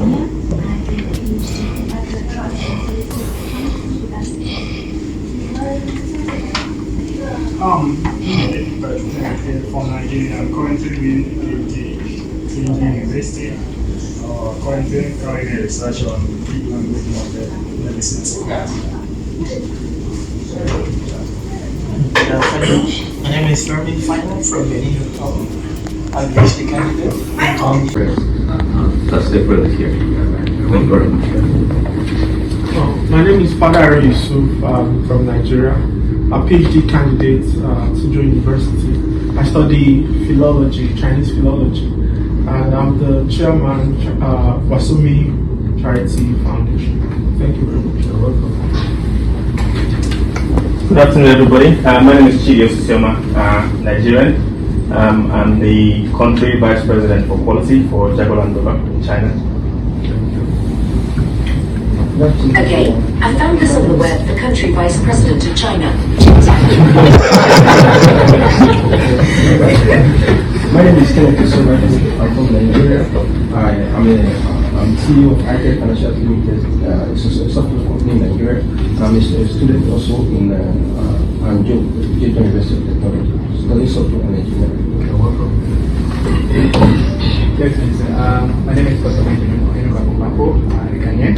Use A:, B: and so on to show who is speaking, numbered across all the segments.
A: From Nigeria, I'm currently doing PhD in university. Currently carrying a research on Greek language model medicine.
B: My name is Fermin Final from Benin. I'm PhD candidate.
C: That's the brother here. Thank you very much.
D: My name is Father Yusuf from Nigeria. A PhD candidate at Suzhou University. I study philology, Chinese philology, and I'm the chairman of Wasumi Charity Foundation. Thank you very much. You're welcome.
E: Good afternoon, everybody. My name is Chidi Osisioma, Nigerian. I'm the country vice president for quality for Jagolandova in China.
F: Okay, I found this on the web, the country vice president of China.
G: My name is Kenneth Kisoma. I'm from Nigeria. I'm CEO of iTech Financial Limited. It's a software company in Nigeria. I'm a student also in Anjo University of Technology, studying software and engineering. You're welcome.
H: My name is Pastor Benjamin Bankole, Ghanaian.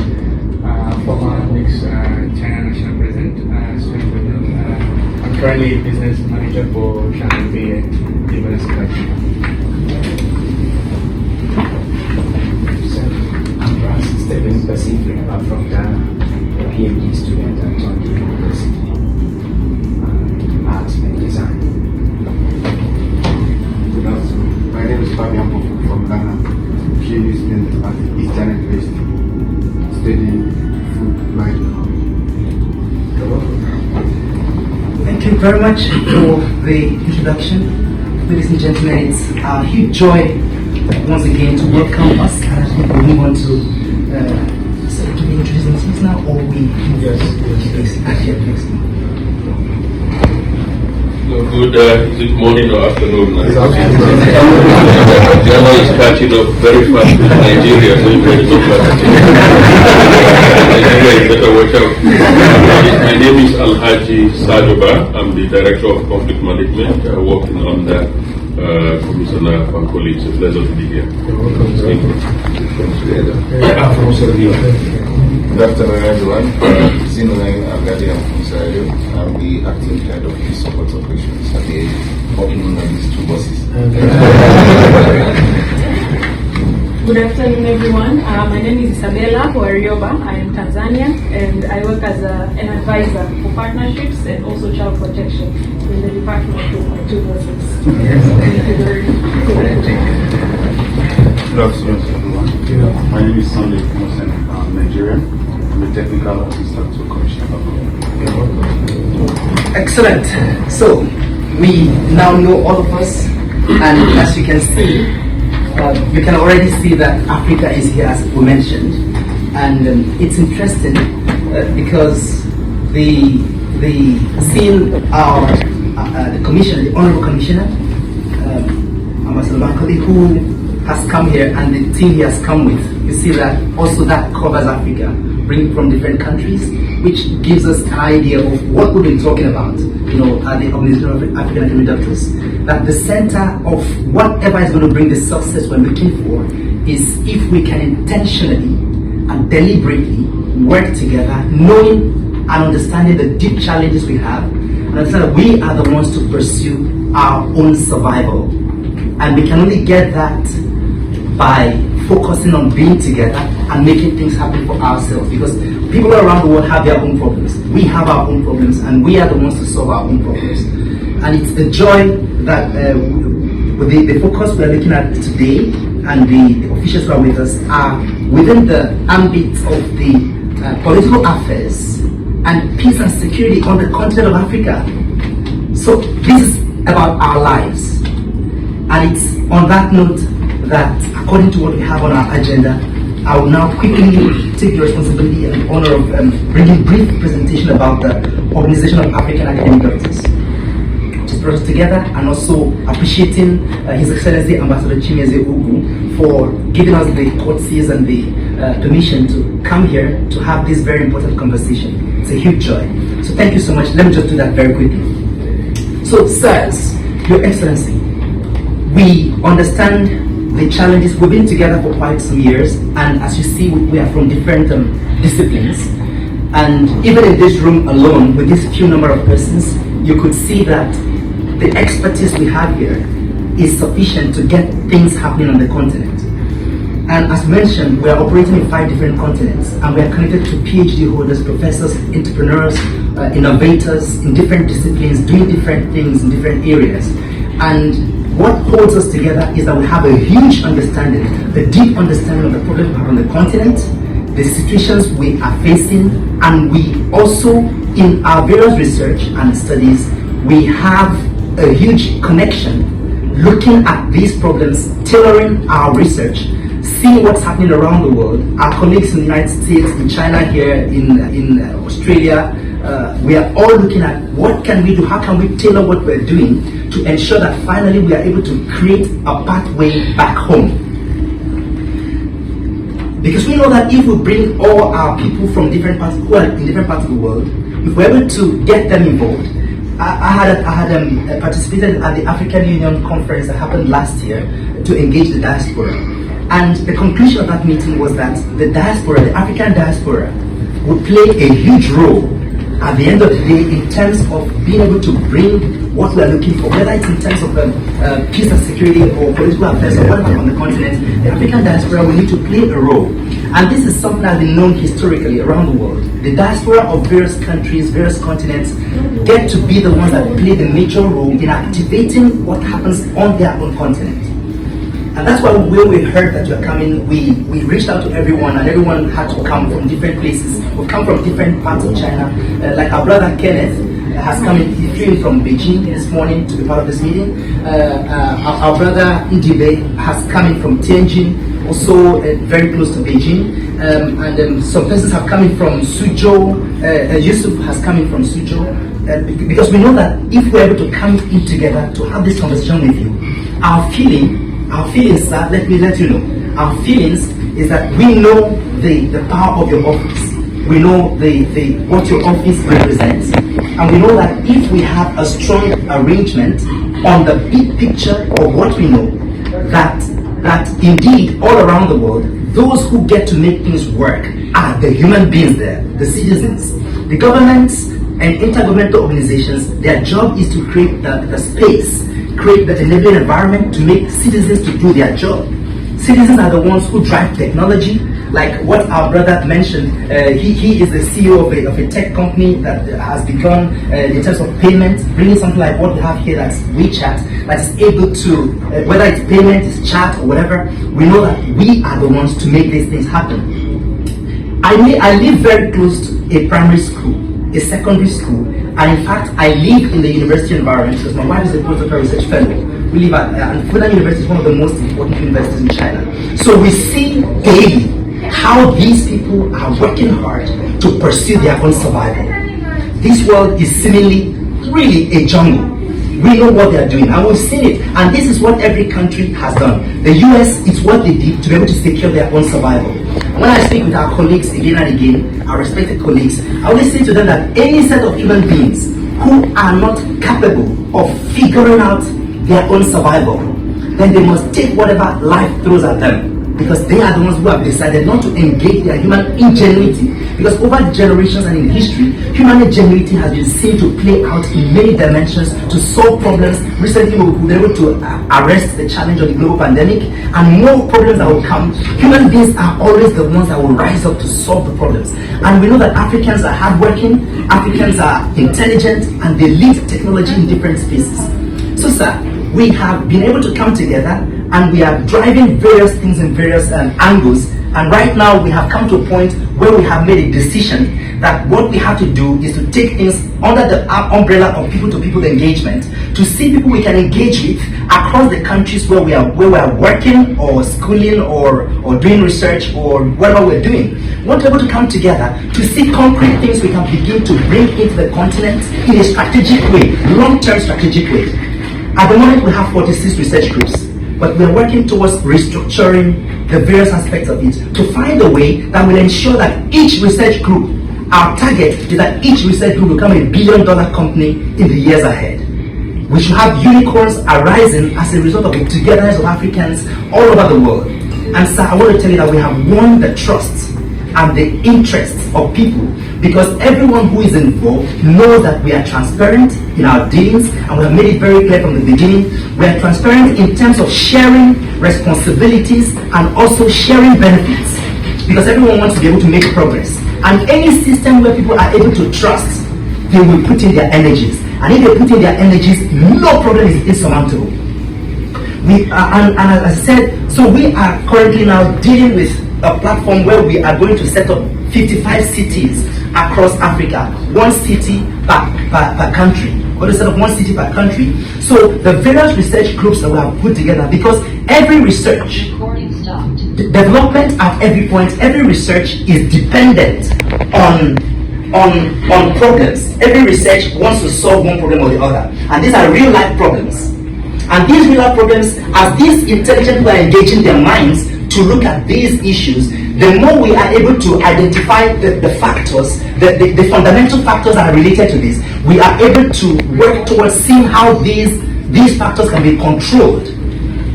H: Former next China National President. I'm currently business manager for Shanghai University.
G: I'm Stephen Pacific. I'm from Ghana, a PhD student at Toronto University, Arts and Design.
I: Good afternoon. My name is Fabian Pofu from Ghana, PhD student at Eastern University, studying food management.
J: Thank you very much for the introduction. Ladies and gentlemen, it's a huge joy once again to welcome us. We move on to so do we introduce themselves now or we
C: Yes. Good, is it morning or afternoon now? Ghana is catching up very fast with Nigeria, so you better look at Nigeria, you better watch out. My name is Alhaji Sajoba. I'm the Director of Conflict Management, working on the Commissioner Bankole. It's a pleasure to be here. Thank you.
I: Good afternoon, everyone. Zinoline Agadi, I'm from Sierra Leone. I'm the acting head of the support operations at the working on these two buses.
K: Good afternoon, everyone. My name is Isabella Warioba. I am Tanzania, and I work as an advisor for partnerships and also child protection in the Department of 226. Thank you very much.
L: Good afternoon, everyone. My name is Sunday Kumosen. I'm Nigerian. I'm the technical officer to Commissioner.
J: Excellent. So we now know all of us, and as you can see, you can already see that Africa is here, as we mentioned, and it's interesting because seeing our the commissioner, the honorable commissioner, Ambassador Bankole, who has come here, and the team he has come with, you see that also that covers Africa, bringing from different countries, which gives us an idea of what we've been talking about, at the Organization of African Academic Doctors, that the center of whatever is going to bring the success we're looking for is if we can intentionally and deliberately work together, knowing and understanding the deep challenges we have, and understand that we are the ones to pursue our own survival. And we can only get that by focusing on being together and making things happen for ourselves, because people around the world have their own problems. We have our own problems, and we are the ones to solve our own problems. And it's a joy that with the focus we are looking at today and the officials who are with us are within the ambit of the political affairs and peace and security on the continent of Africa. So this is about our lives. And it's on that note that, according to what we have on our agenda, I will now quickly take the responsibility and honor of bringing a brief presentation about the Organization of African Academic Doctors, which is brought us together, and also appreciating His Excellency Ambassador Chimeze Ugu for giving us the courtesies and the permission to come here to have this very important conversation. It's a huge joy. So thank you so much. Let me just do that very quickly. So, sirs, Your Excellency, we understand the challenges. We've been together for quite some years, and as you see, we are from different disciplines. And even in this room alone, with this few number of persons, you could see that the expertise we have here is sufficient to get things happening on the continent. And as mentioned, we are operating in 5 different continents, and we are connected to PhD holders, professors, entrepreneurs, innovators in different disciplines, doing different things in different areas. And what holds us together is that we have a huge understanding, the deep understanding of the problems we have on the continent, the situations we are facing, and we also, in our various research and studies, we have a huge connection looking at these problems, tailoring our research, seeing what's happening around the world. Our colleagues in the United States, in China here, in Australia, we are all looking at what can we do, how can we tailor what we're doing to ensure that finally we are able to create a pathway back home. Because we know that if we bring all our people from different parts, who are in different parts of the world, if we're able to get them involved. I had participated at the African Union conference that happened last year to engage the diaspora. And the conclusion of that meeting was that the diaspora, the African diaspora, would play a huge role at the end of the day in terms of being able to bring what we are looking for, whether it's in terms of peace and security or political affairs or whatever on the continent. The African diaspora will need to play a role. And this is something that has been known historically around the world. The diaspora of various countries, various continents, get to be the ones that play the major role in activating what happens on their own continent. And that's why when we heard that you are coming, we reached out to everyone, and everyone had to come from different places. We've come from different parts of China. Like our brother Kenneth has come in, he flew in from Beijing this morning to be part of this meeting. Our brother Ndibe has come in from Tianjin, also very close to Beijing. And some persons have come in from Suzhou. Yusuf has come in from Suzhou. Because we know that if we're able to come in together to have this conversation with you, our feelings, sir, let me let you know, our feelings is that we know the power of your office. We know what your office represents. And we know that if we have a strong arrangement on the big picture of what we know, that indeed all around the world, those who get to make things work are the human beings there, the citizens. The governments and intergovernmental organizations, their job is to create the space, create the enabling environment to make citizens to do their job. Citizens are the ones who drive technology, like what our brother mentioned. He is the CEO of a tech company that has begun in terms of payment, bringing something like what we have here, that's WeChat, that is able to, whether it's payment, it's chat or whatever, we know that we are the ones to make these things happen. I live very close to a primary school, a secondary school, and in fact I live in the university environment because my wife is a postdoctoral research fellow. We live at Fudan University, is one of the most important universities in China. So we see daily how these people are working hard to pursue their own survival. This world is seemingly really a jungle. We know what they are doing, and we've seen it. And this is what every country has done. The US is what they did to be able to secure their own survival. When I speak with our colleagues again and again, our respected colleagues, I always say to them that any set of human beings who are not capable of figuring out their own survival, then they must take whatever life throws at them, because they are the ones who have decided not to engage their human ingenuity. Because over generations and in history, human ingenuity has been seen to play out in many dimensions to solve problems. Recently, we were able to arrest the challenge of the global pandemic, and more problems that will come. Human beings are always the ones that will rise up to solve the problems. And we know that Africans are hardworking, Africans are intelligent, and they lead technology in different spaces. So, sir, we have been able to come together, and we are driving various things in various angles. And right now we have come to a point where we have made a decision that what we have to do is to take things under the umbrella of people-to-people engagement, to see people we can engage with across the countries where we are working or schooling or doing research or whatever we're doing. We want to be able to come together to see concrete things we can begin to bring into the continent in a strategic way, long-term strategic way. At the moment, we have 46 research groups, but we're working towards restructuring the various aspects of it to find a way that will ensure that each research group, our target is that each research group will become $1 billion company in the years ahead. We should have unicorns arising as a result of the togetherness of Africans all over the world. And sir, I want to tell you that we have won the trust and the interest of people, because everyone who is involved knows that we are transparent in our dealings, and we have made it very clear from the beginning. We are transparent in terms of sharing responsibilities and also sharing benefits, because everyone wants to be able to make progress. And any system where people are able to trust, they will put in their energies. And if they put in their energies, no problem is insurmountable. And as I said, so we are currently now dealing with a platform where we are going to set up 55 cities across Africa, one city per country. We're going to set up one city per country. So the various research groups that we have put together, because every research, development at every point, every research is dependent on problems. Every research wants to solve one problem or the other, and these are real life problems. And these real life problems, as these intelligent people are engaging their minds to look at these issues, the more we are able to identify the factors, the fundamental factors that are related to this, we are able to work towards seeing how these factors can be controlled.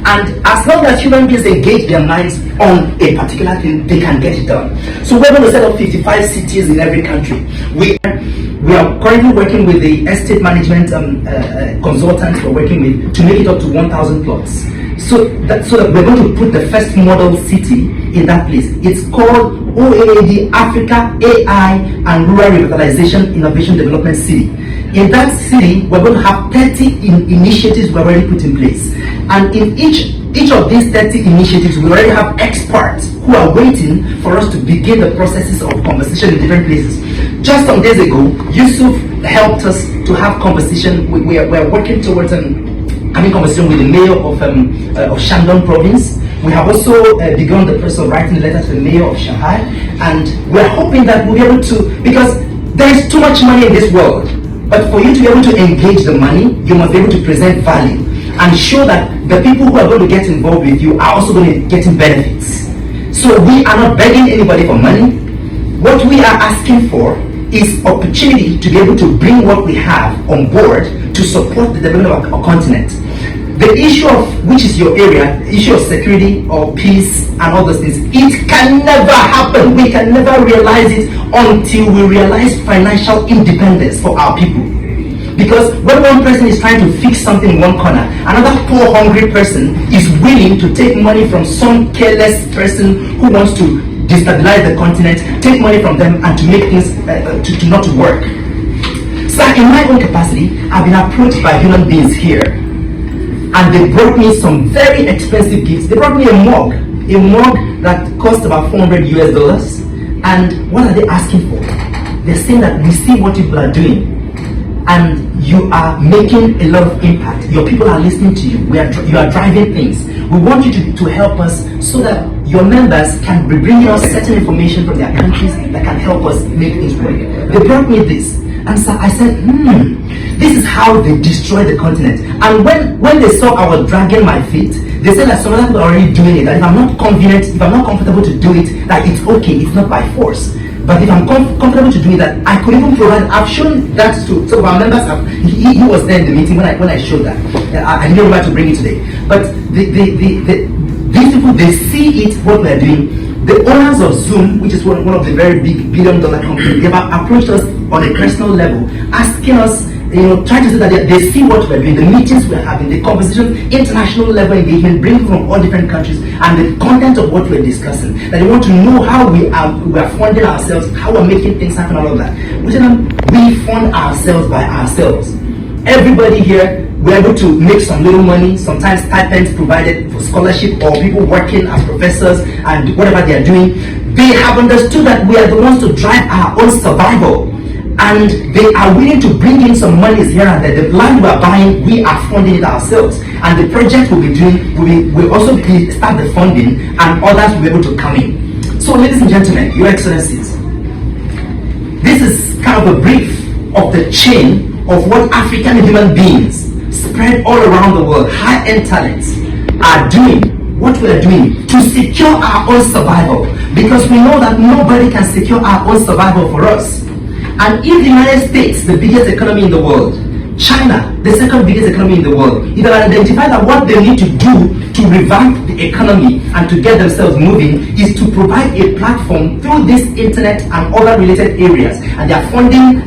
J: And as long as human beings engage their minds on a particular thing, they can get it done. So we're going to set up 55 cities in every country. We are currently working with the estate management consultants we're working with to make it up to 1,000 plots. So that we're going to put the first model city in that place. It's called OAAD, Africa AI and Rural Revitalization Innovation Development City. In that city, we're going to have 30 initiatives we've already put in place. And in each of these 30 initiatives, we already have experts who are waiting for us to begin the processes of conversation in different places. Just some days ago, Yusuf helped us to have conversation. We are working towards having conversation with the mayor of Shandong province. We have also begun the process of writing a letter to the mayor of Shanghai, and we are hoping that we'll be able to, because there is too much money in this world, but for you to be able to engage the money, you must be able to present value and show that the people who are going to get involved with you are also going to get benefits. So we are not begging anybody for money. What we are asking for is opportunity to be able to bring what we have on board to support the development of our continent. The issue of, which is your area, the issue of security or peace and all those things, it can never happen. We can never realize it until we realize financial independence for our people. Because when one person is trying to fix something in one corner, another poor hungry person is willing to take money from some careless person who wants to destabilize the continent, take money from them and to make things to not work. So in my own capacity, I've been approached by human beings here, and they brought me some very expensive gifts. They brought me a mug that cost about $400 US. And what are they asking for? They're saying that we see what people are doing, and you are making a lot of impact. Your people are listening to you. You are driving things. We want you to help us so that your members can be bringing us certain information from their countries that can help us make things work. They brought me this, and so I said, this is how they destroy the continent. And when they saw I was dragging my feet, they said that some other people are already doing it. That if I'm not convenient, if I'm not comfortable to do it, that it's okay. It's not by force. But if I'm comfortable to do it, that I could even provide. I've shown that to some of our members. He was there in the meeting when I showed that. I didn't remember to bring it today. But these people, they see it, what we're doing. The owners of Zoom, which is one of the very big billion-dollar companies, they have approached us on a personal level, asking us, trying to say that they see what we're doing, the meetings we're having, the conversation, international level engagement, bringing from all different countries, and the content of what we're discussing. That they want to know how we are funding ourselves, how we're making things happen, all of that. We tell them, we fund ourselves by ourselves. Everybody here, we're able to make some little money, sometimes stipends provided for scholarship or people working as professors and whatever they are doing. They have understood that we are the ones to drive our own survival. And they are willing to bring in some monies here and there. The land we are buying, we are funding it ourselves. And the project we'll be doing, we'll also start the funding, and others will be able to come in. So So, ladies and gentlemen, Your Excellencies, this is kind of a brief of the chain of what African human beings spread all around the world, high-end talents, are doing, what we are doing to secure our own survival, because we know that nobody can secure our own survival for us. And if the United States, the biggest economy in the world, China, the second biggest economy in the world, if they identify that what they need to do to revamp the economy and to get themselves moving is to provide a platform through this internet and other related areas, and they are funding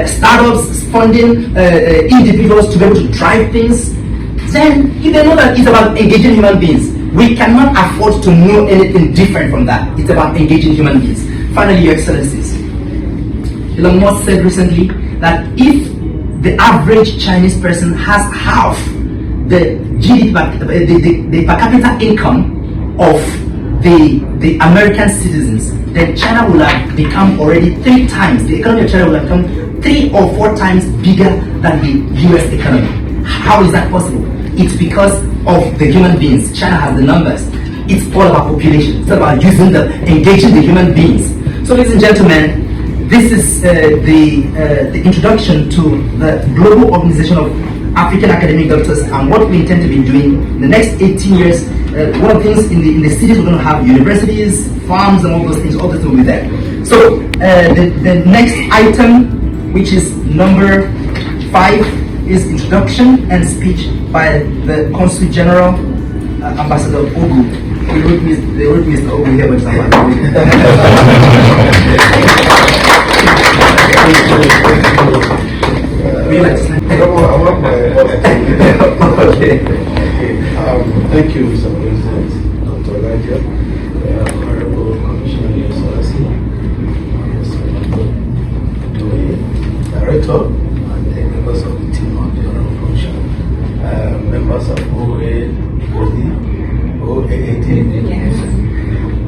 J: startups, funding individuals to be able to drive things, then if they know that it's about engaging human beings, we cannot afford to know anything different from that. It's about engaging human beings. Finally, Your Excellencies, Elon Musk said recently that if the average Chinese person has half the GDP, the per capita income of the American citizens, then China will have become already 3 times, the economy of China will have become 3 or 4 times bigger than the US economy. How is that possible? It's because of the human beings. China has the numbers. It's all about population. It's about engaging the human beings. So, ladies and gentlemen, this is the introduction to the Global Organization of African Academic Doctors and what we intend to be doing in the next 18 years. One of the things in the cities, we're going to have universities, farms, and all those things will be there. So the next item, which is number 5, is introduction and speech by the Consul General, Ambassador Ogu. They wrote Mr. Ogu here, but it's not
M: thank you, Mr. President, Dr. Elijah, Honorable Commissioner Adeoye, Adeoye, Director, and the members of the team of the Honorable Commissioner, members of OAAD,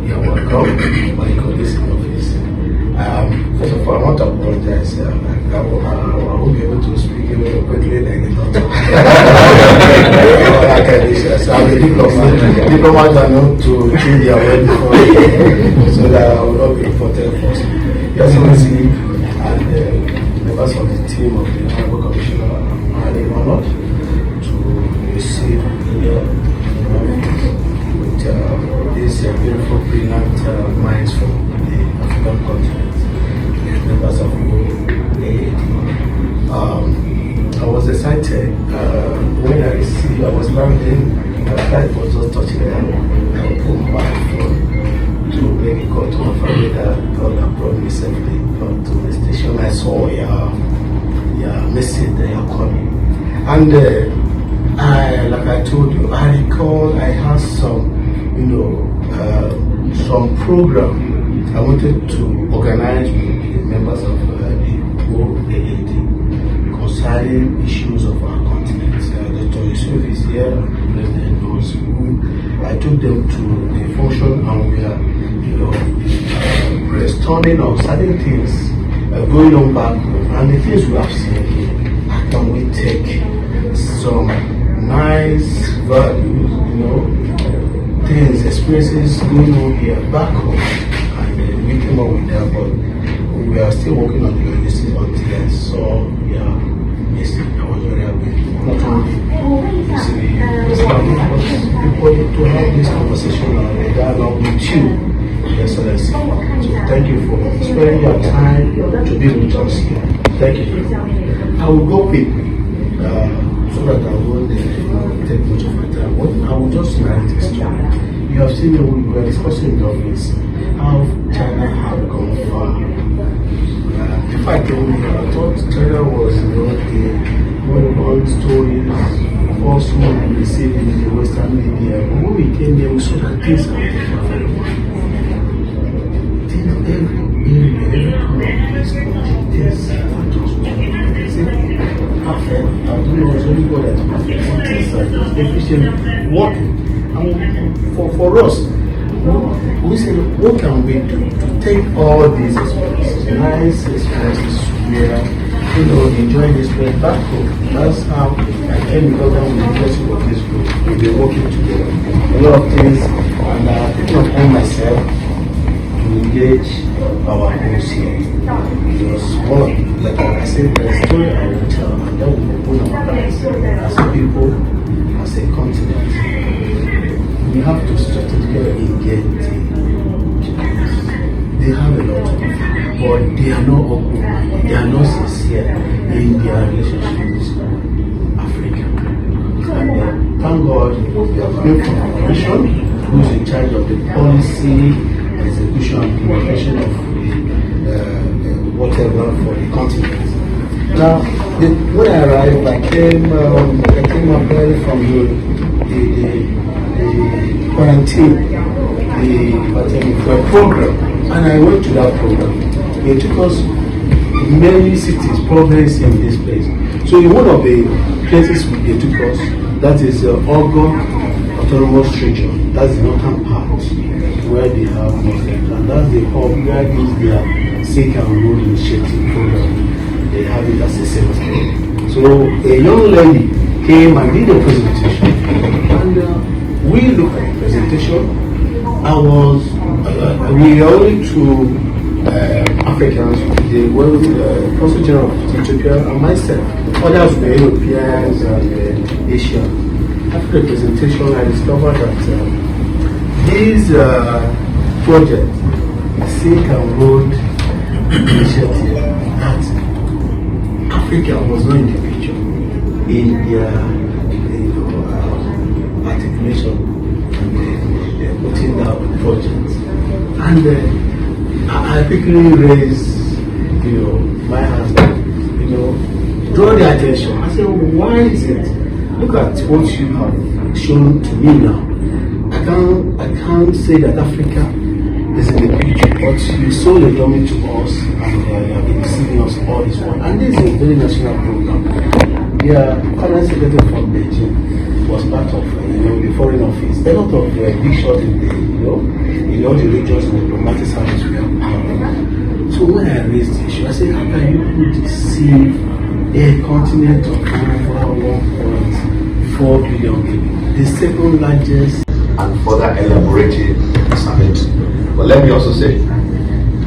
M: you're welcome, my colleagues in office. First of all, I want to apologize. I won't be able to speak quickly like the doctor. So I'm a diplomat. Diplomats are known to change their way before, so that I will not be reported first. Your Excellency and members of the team of the Honorable Commissioner are highly honored to receive with this beautiful, brilliant minds from the African continent. Members of OAAD. I was excited when I was landing. My flight was just touching down. I opened my phone to make a call to my family that God had brought me safely to the station. I saw your message that you're calling, and like I told you, I recall I had some program I wanted to organize with the members of the OAAD concerning issues of our continent. Dr. Yusuf is here, President knows who. I took them to the function and we are brainstorming on certain things going on back home, and the things we have seen here. How can we take some nice values, things, experiences going on here back home, and we came up with that, but we are still working on the logistics until I saw yes, I was very happy. Not only people to have this conversation and dialogue with you, Your Excellency. So thank you for spending your time to be with us here. Thank you. I will go quickly so that I won't take much of my time. I will just narrate a story. You have seen we were discussing in the office how China have gone far. Before I came here, I thought China was one stories also we received in the Western media. But when we came here, we saw that things are very well. Every corner is things are just perfect. I don't know, it's only God that things are just efficient working. And for us, we say, what can we do to take all these experiences, nice experiences, where enjoying this place back home? That's how I came because I'm the blessing of this group. We've been working together. A lot of things, and picking upon myself to engage our hosts here. Because one, like I said, the story I will tell, and that will open our eyes as a people, as a continent. We have to strategically engage they have a lot of, but they are not open, they are not sincere in their relationship with Africa. And thank God we have built from a commission who is in charge of the policy, execution, and implementation of the whatever for the continent. Now, when I arrived, I came up early from the quarantine, the program. And I went to that program. It took us many cities, provinces in this place. So in one of the places they took us, that is Ogo Autonomous Region. That's the northern part where they have Muslims. And that's the hub where is their Sikh and Road Initiative program. They have it as a center. So a young lady came and did a presentation. And we looked at the presentation. We are only two Africans, the Consul General of Ethiopia and myself. Others were Europeans and Asians. After the presentation, I discovered that this project, Silk and Road Initiative, that Africa was not in the picture in their articulation. Putting down projects, and I quickly raised, my hand, draw the attention. I said, why is it? Look at what you have shown to me now. I can't say that Africa is in the picture, but you sold a dummy to us, and you have been deceiving us all this while. And this is a very national program. Their current secretary from Beijing was part of the foreign office. A lot of big shots in the all the regions and diplomatic service we have power. So when I raised the issue, I said, how can you deceive a continent of over 1.4 billion people, the second largest,
N: and further elaborating the summit. But let me also say,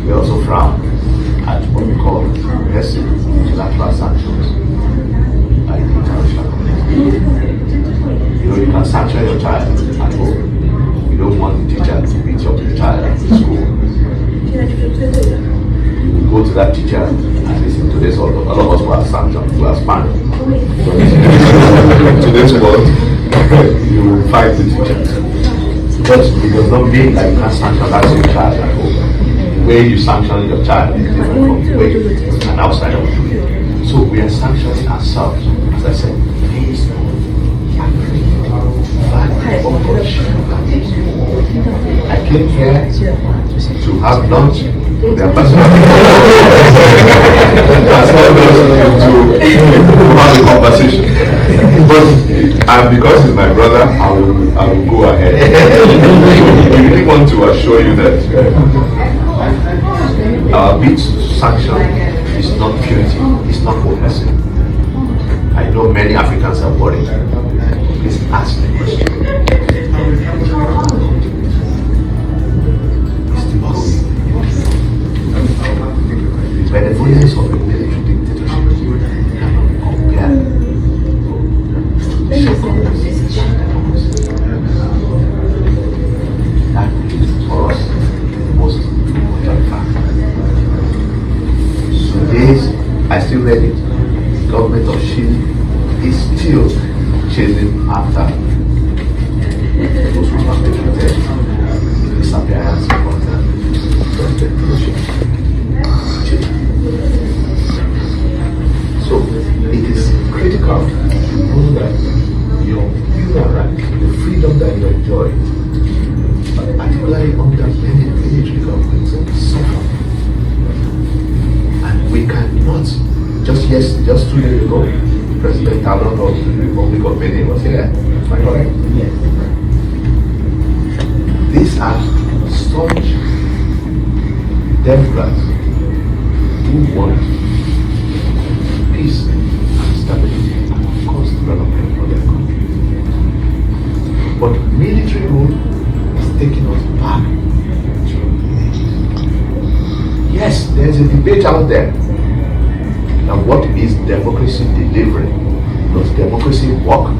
N: we also frown at what we call aggressive unilateral sanctions by the international community. You can sanction your child at home. You don't want the teacher to beat up your child at school. You go to that teacher and listen to this. All of us who are sanctioned, who are spanned. To this world, you will fight the teacher. Because it does not mean that you can sanction that your child at home. The way you sanction your child is different from the way an outsider will do it. So we are sanctioning ourselves, as I said, based on I came here to have lunch with the ambassador to have a conversation. But because he's my brother, I will go ahead. We really want to assure you that our bid to sanction is not punitive, it's not coercive. I know many Africans are worried. Please ask the question. The benevolence of a military dictatorship cannot compare to second. That is for us the most important fact. Today, I still read it. The government of Chile is still chasing after those who have taken the disappearance of the So it is critical to know that your human right, the freedom that you enjoy, particularly under many military governments, suffer. And we cannot, just 2 years ago, President Talon of the Republic of Benin was here. Am I correct? Yes. These are staunch Democrats who want peace and stability and of course development for their country. But military rule is taking us back to the ages. debate out there. Now, what is democracy delivering? Does democracy work?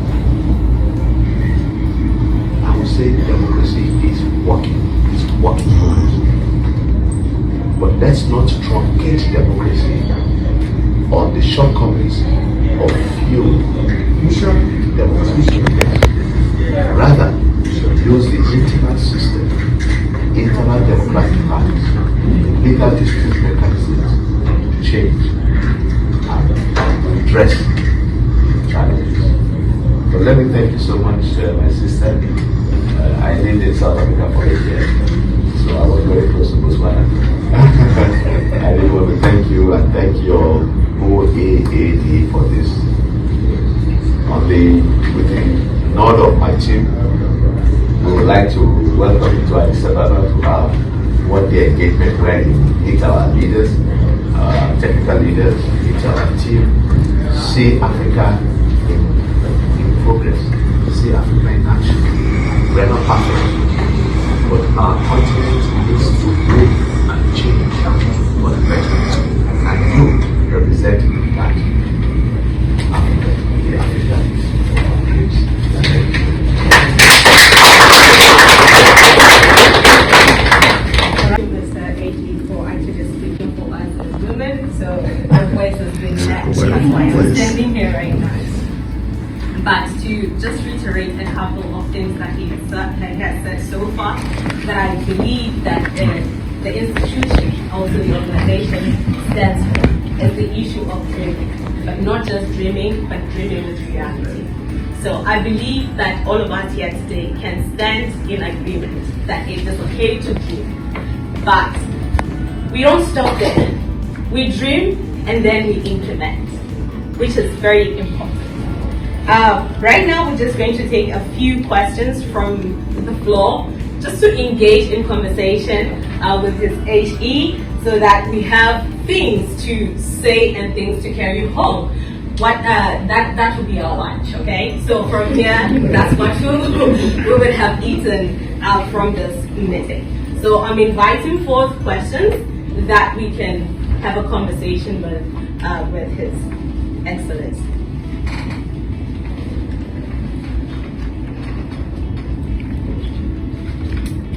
N: I would say democracy is working. It's working for us. But let's not truncate democracy on the shortcomings of few democracies. Rather, use the internal system, internal democratic parties, legal dispute mechanisms to change and address challenges. But let me thank you so much, my sister. I lived in South Africa for 8 years, so I was very close to Botswana. I really want to thank you and thank your OAAD for this. With the nod of my team, we would like to welcome you to Addis Ababa to have one day engagement where you meet our leaders, technical leaders, meet our team, see Africa in progress, see Africa in action. We're not perfect, but our continent needs to grow and change for the better. And you represent that Africa, the Africans.
O: Mr. AG for actually just speaking for us as women, so our voice has been met. That's why I'm standing here right now. But to just reiterate a couple of things that he has said so far, that I believe that the institution, also the organization, stands for is the issue of dreaming, but not just dreaming, but dreaming with reality. So I believe that all of us here today can stand in agreement that it is okay to dream, but we don't stop there. We dream and then we implement, which is very important. Right now, we're just going to take a few questions from the floor, just to engage in conversation with His HE, so that we have things to say and things to carry home. That will be our lunch, okay? So from here, that's what we would have eaten from this meeting. So I'm inviting forth questions that we can have a conversation with His Excellency.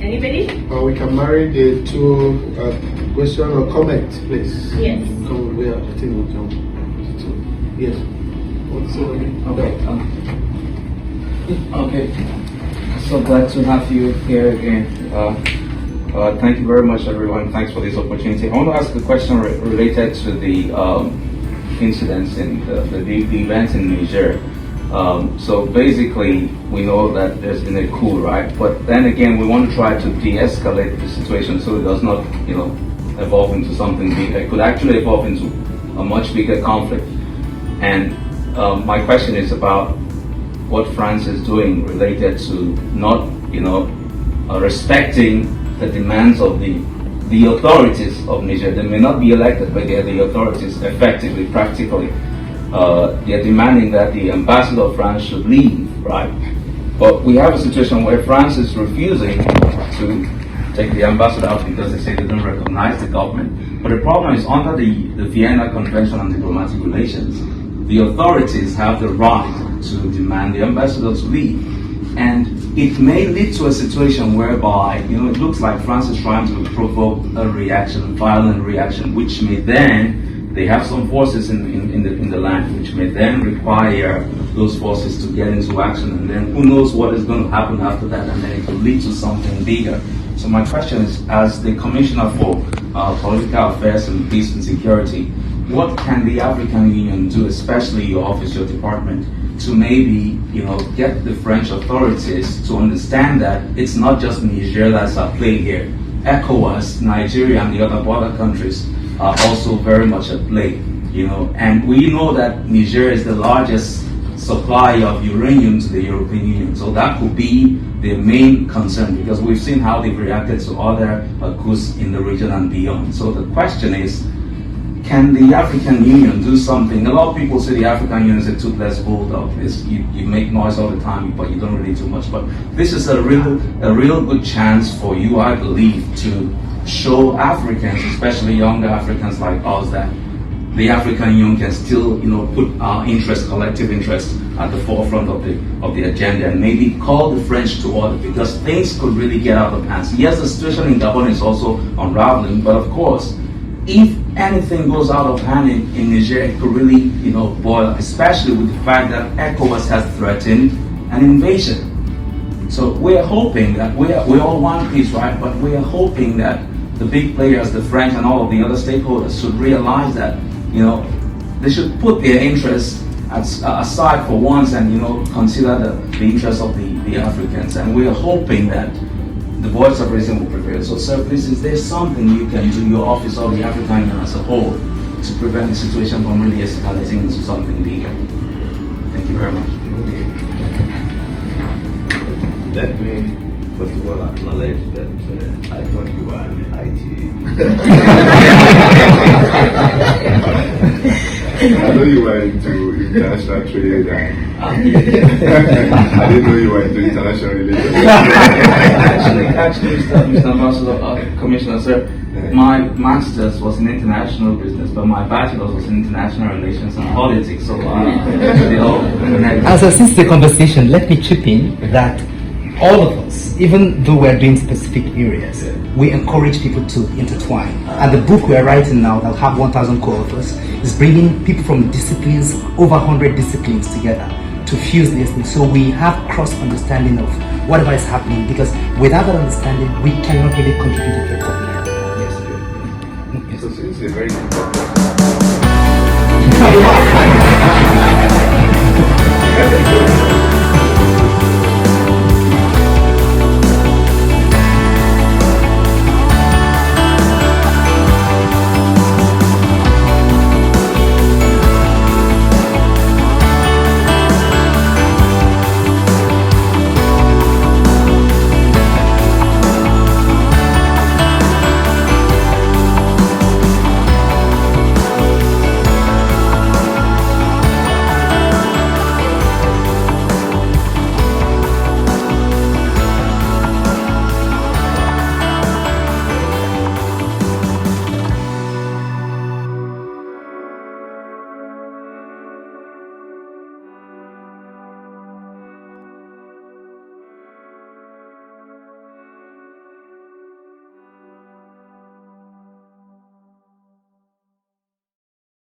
O: Anybody?
M: We can marry the two question or comment, please.
O: Yes.
M: Come, I think we can. Yes.
P: Okay. So glad to have you here again. Thank you very much, everyone. Thanks for this opportunity. I want to ask a question related to the incidents in the events in Niger. So basically, we know that there's been a coup, right? But then again, we want to try to de-escalate the situation so it does not, evolve into something bigger. It could actually evolve into a much bigger conflict. And my question is about what France is doing related to not, respecting the demands of the authorities of Niger. They may not be elected, but they are the authorities effectively, practically. They're demanding that the ambassador of France should leave, right? But we have a situation where France is refusing to take the ambassador out because they say they don't recognize the government. But the problem is, under the Vienna Convention on Diplomatic Relations, the authorities have the right to demand the ambassador to leave. And it may lead to a situation whereby, it looks like France is trying to provoke a reaction, a violent reaction, which may then, they have some forces in the land, which may then require those forces to get into action, and then who knows what is going to happen after that, and then it could lead to something bigger. So my question is, as the Commissioner for Political Affairs and Peace and Security, what can the African Union do, especially your office, your department, to maybe, get the French authorities to understand that it's not just Niger that's at play here. ECOWAS, Nigeria, and the other border countries are also very much at play, and we know that Niger is the largest supplier of uranium to the European Union, so that could be the main concern, because we've seen how they've reacted to other coups in the region and beyond. So the question is, can the African Union do something? A lot of people say the African Union is a toothless bulldog. You make noise all the time, but you don't really do much. But this is a real good chance for you, I believe, to show Africans, especially younger Africans like us, that the African Union can still, put our interest, collective interest, at the forefront of the agenda, and maybe call the French to order, because things could really get out of hand. Yes, the situation in Gabon is also unraveling, but of course, if anything goes out of hand in Niger, it could really, boil, especially with the fact that ECOWAS has threatened an invasion. So we're hoping that we all want peace, right? But we are hoping that the big players, the French and all of the other stakeholders, should realize that, they should put their interests aside for once and, consider the interests of the Africans. And we are hoping that the voice of reason will prevail. So, sir, please, is there something you can do, your office or the African Union as a whole, to prevent the situation from really escalating into something bigger? Thank you very much.
N: Let me first of all acknowledge that I thought you were an IT. I know you were into international trade and I didn't know you were into international relations.
P: Actually, Mr. Ambassador, Commissioner, sir, my master's was in international business, but my bachelor's was in international relations and politics. So,
J: as I assist the conversation, let me chip in that all of us, even though we're doing specific areas, we encourage people to intertwine. And the book we're writing now, that'll have 1,000 co-authors, is bringing people from disciplines, over 100 disciplines together to fuse these things. So we have cross-understanding of whatever is happening, because without that understanding, we cannot really contribute effectively.
N: So it's a very